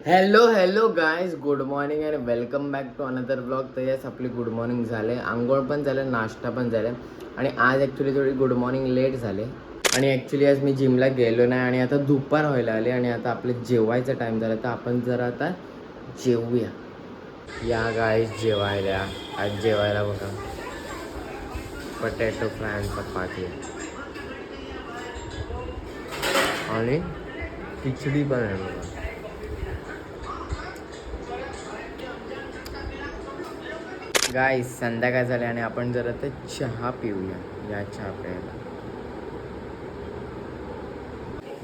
Hello hello guys, good morning and welcome back to another blog. तर yes, आपली good morning झाले, आंघोळ पण झालं, नाश्ता पण झाला. आणि आज ॲक्च्युली थोडी गुड मॉर्निंग लेट झाले. आणि ॲक्च्युली आज मी जिमला गेलो नाही आणि आता दुपार व्हायला आले आणि आता आपलं जेवायचा टाईम झाला. तर आपण जरा आता जेवूया. या गायज जेवायला. आज जेवायला बघा, पटॅटो फ्राय आणि चपाती आणि खिचडी पण आहे बघा. गाईस, संध्याकाळ झाले आणि आपण जरा तर चहा पिऊया. या चहा प्यायला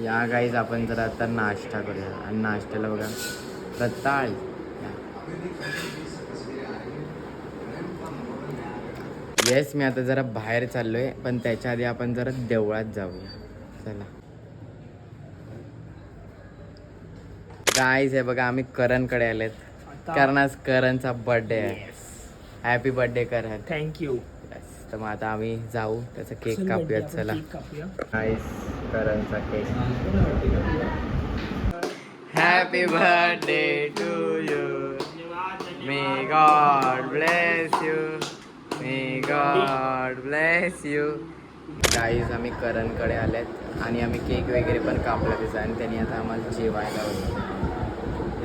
या गाईज. आपण जरा आता नाश्ता करूया आणि नाश्त्याला बघा रताळी. येस, मी आता जरा बाहेर चाललोय, पण त्याच्या आधी आपण जरा देवळात जाऊया. चला गाईज, हे बघा आम्ही करणकडे आलेत, कारण आज करणचा बर्थडे आहे. Happy birthday Karan. थँक्यू. तर मग आता आम्ही जाऊ, त्याचा केक कापूयात. चला गाईस, करणचा cake. Happy birthday to you, may God bless you, may God bless you. Guys, आम्ही करणकडे आलेत आणि आम्ही केक वगैरे पण कापला त्याचा. आणि त्यांनी आता आम्हाला जेवायला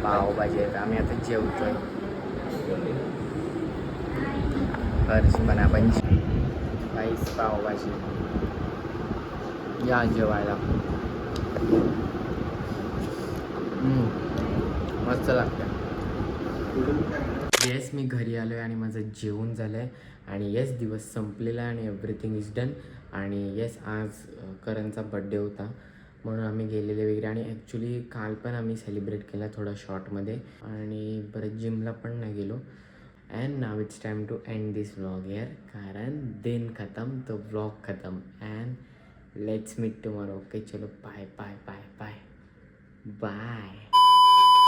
पावभाजी आहेत. आम्ही आता जेवतोय. हर्ष पण आपण गाईस पावभाजी या जेवायला. मस्त लागतं. येस, मी घरी आलो आहे आणि माझं जेवण झालं आहे. आणि येस, दिवस संपलेला आहे आणि एव्हरीथिंग इज डन. आणि येस, आज करणचा बड्डे होता म्हणून आम्ही गेलेले वगैरे. आणि ॲक्च्युली काल पण आम्ही सेलिब्रेट केला थोडा शॉर्टमध्ये. आणि परत जिमला पण नाही गेलो. And now it's time to end this vlog here, कारण दिन खतम तो व्लॉग खतम. And let's meet tomorrow. Okay, चलो bye bye bye bye bye.